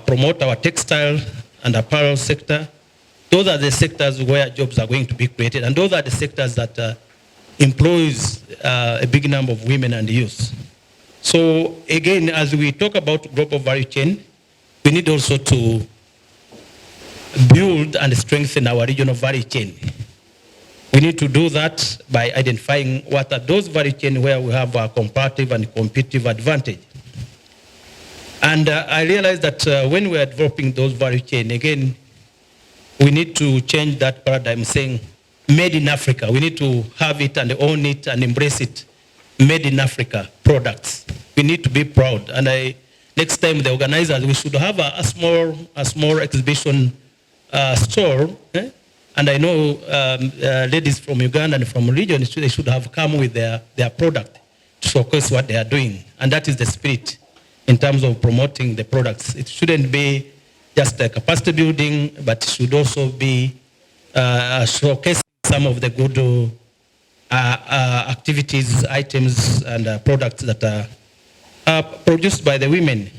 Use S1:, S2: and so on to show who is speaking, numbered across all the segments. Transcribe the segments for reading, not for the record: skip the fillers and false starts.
S1: promote our textile and apparel sector. Those are the sectors where jobs are going to be created, and those are the sectors that employs a big number of women and youth. So again, as we talk about global value chain, we need also to build and strengthen our regional value chain. We need to do that by identifying what are those value chains where we have a comparative and competitive advantage. And I realized that when we are developing those value chains, again, we need to change that paradigm saying, made in Africa. We need to have it and own it and embrace it. Made in Africa products. We need to be proud. And next time the organizers, we should have a small exhibition store. And I know ladies from Uganda and from region, they should have come with their product to showcase what they are doing. And that is the spirit in terms of promoting the products. It shouldn't be just a capacity building, but it should also be showcasing some of the good activities, items, and products that are produced by the women.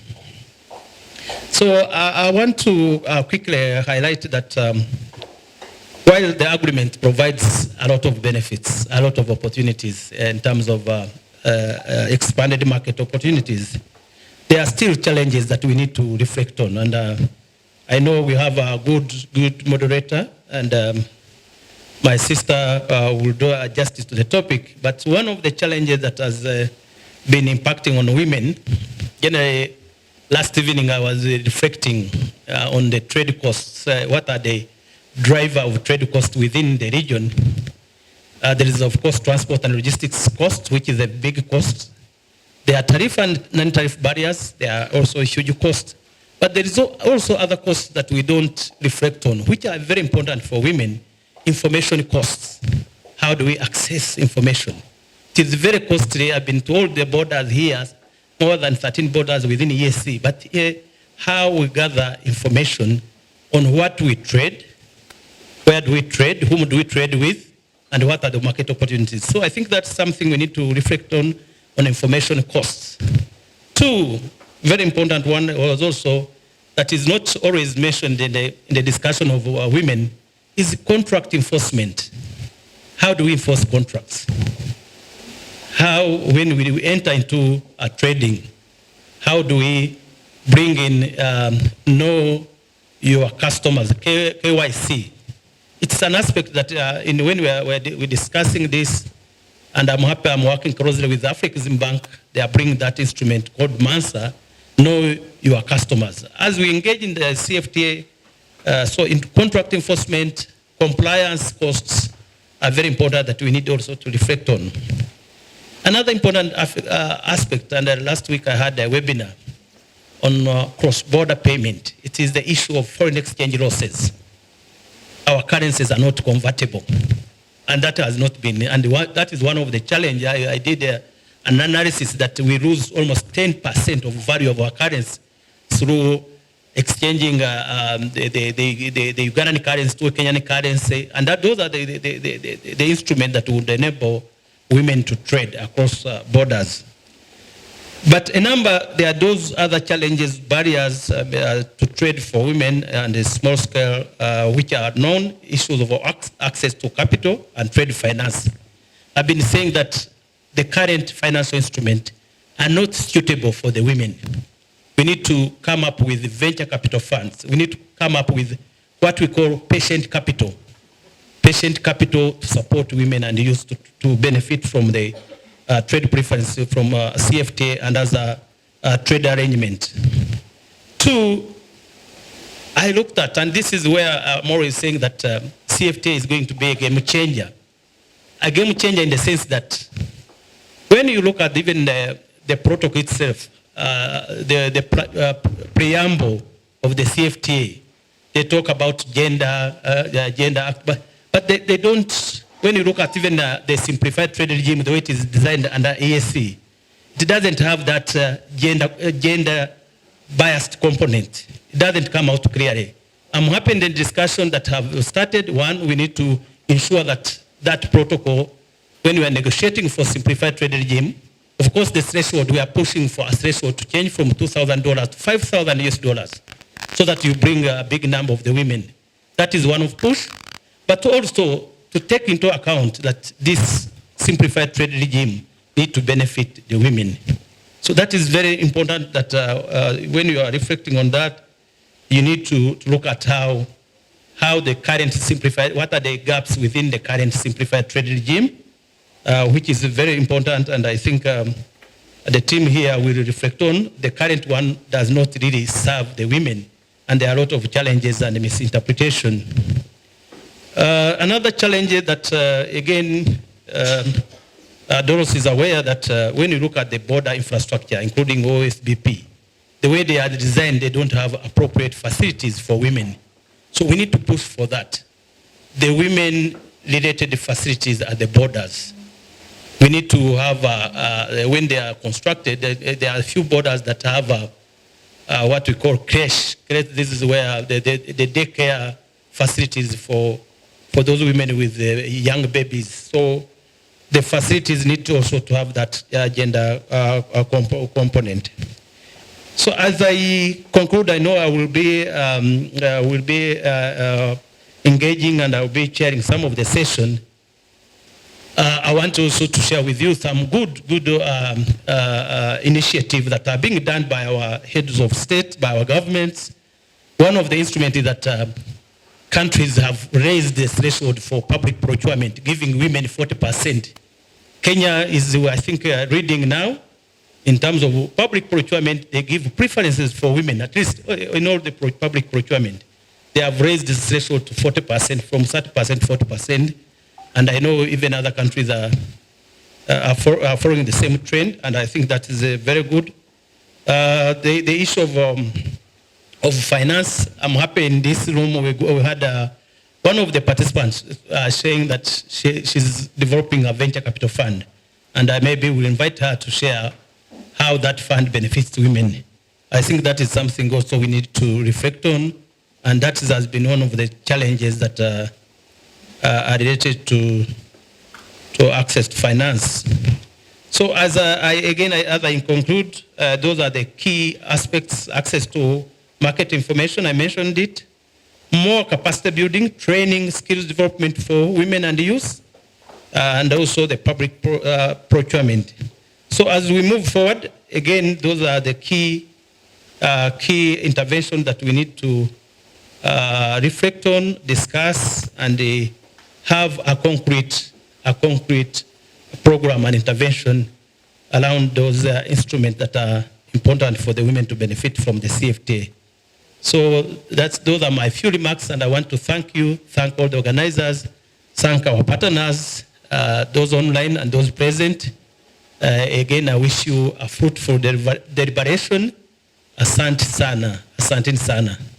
S1: So I want to quickly highlight that while the agreement provides a lot of benefits, a lot of opportunities in terms of expanded market opportunities, there are still challenges that we need to reflect on. And I know we have a good moderator, and my sister will do justice to the topic. But one of the challenges that has been impacting on women, generally, last evening I was reflecting on the trade costs. What are the driver of trade costs within the region? There is, of course, transport and logistics cost, which is a big cost. There are tariff and non-tariff barriers. There are also huge costs. But there is also other costs that we don't reflect on, which are very important for women. Information costs. How do we access information? It is very costly. I've been told the borders here, more than 13 borders within EAC. But how we gather information on what we trade, where do we trade, whom do we trade with, and what are the market opportunities. So I think that's something we need to reflect on information costs. Two, very important one was also that is not always mentioned in the discussion of women is contract enforcement. How do we enforce contracts? How, when we enter into a trading, how do we bring in know your customers, KYC? It's an aspect that when we're discussing this, and I'm happy I'm working closely with Afrexim Bank. They are bringing that instrument called MANSA, Know Your Customers. As we engage in the CFTA, so in contract enforcement, compliance costs are very important that we need also to reflect on. Another important aspect, and last week I had a webinar on cross-border payment. It is the issue of foreign exchange losses. Our currencies are not convertible. And that has not been, and that is one of the challenges. I did an analysis that we lose almost 10% of value of our currency through exchanging the Ugandan currency to a Kenyan currency. And those are the instruments that would enable women to trade across borders. But there are those other challenges, barriers to trade for women and the small scale, which are known issues of access to capital and trade finance. I've been saying that the current financial instruments are not suitable for the women. We need to come up with venture capital funds. We need to come up with what we call patient capital. Patient capital to support women and youth to benefit from the trade preference from CFTA and as a trade arrangement. Two, I looked at, and this is where Mauro is saying that CFTA is going to be a game changer. A game changer in the sense that when you look at even the protocol itself, the preamble of the CFTA, they talk about gender act, but they don't. When you look at even the simplified trade regime, the way it is designed under EAC, it doesn't have that gender biased component. It doesn't come out clearly. I'm happy in the discussion that have started. One, we need to ensure that that protocol, when we are negotiating for simplified trade regime, Of course, the threshold, we are pushing for a threshold to change from $2,000 to $5,000 so that you bring a big number of the women. That is one of push, but also to take into account that this simplified trade regime need to benefit the women. So that is very important that when you are reflecting on that, you need to look at how the current simplified, what are the gaps within the current simplified trade regime, which is very important, and I think the team here will reflect on. The current one does not really serve the women, and there are a lot of challenges and misinterpretation. Another challenge that, again, Doros is aware that when you look at the border infrastructure, including OSBP, the way they are designed, they don't have appropriate facilities for women. So we need to push for that. The women-related facilities at the borders. We need to have, when they are constructed, there are a few borders that have what we call creche. This is where the daycare facilities for those women with young babies. So the facilities need to also to have that gender component. So as I conclude, I know I will be engaging and I will be chairing some of the session. I want also to share with you some good initiatives that are being done by our heads of state, by our governments. One of the instruments is that countries have raised the threshold for public procurement, giving women 40%. Kenya is, I think, reading now. In terms of public procurement, they give preferences for women, at least in all the public procurement. They have raised the threshold to 40%, from 30% to 40%. And I know even other countries are following the same trend, and I think that is very good. The issue of finance, I'm happy in this room we had one of the participants saying that she's developing a venture capital fund, and I maybe will invite her to share how that fund benefits women. I think that is something also we need to reflect on, and that has been one of the challenges that are related to access to finance. So as I conclude, those are the key aspects: access to market information, I mentioned it, more capacity building, training, skills development for women and youth, and also the public procurement. So as we move forward, again, those are the key interventions that we need to reflect on, discuss, and have a concrete program and intervention around those instruments that are important for the women to benefit from the CFTA. So those are my few remarks, and I want to thank you, thank all the organizers, thank our partners, those online and those present. Again, I wish you a fruitful deliberation. Asante sana.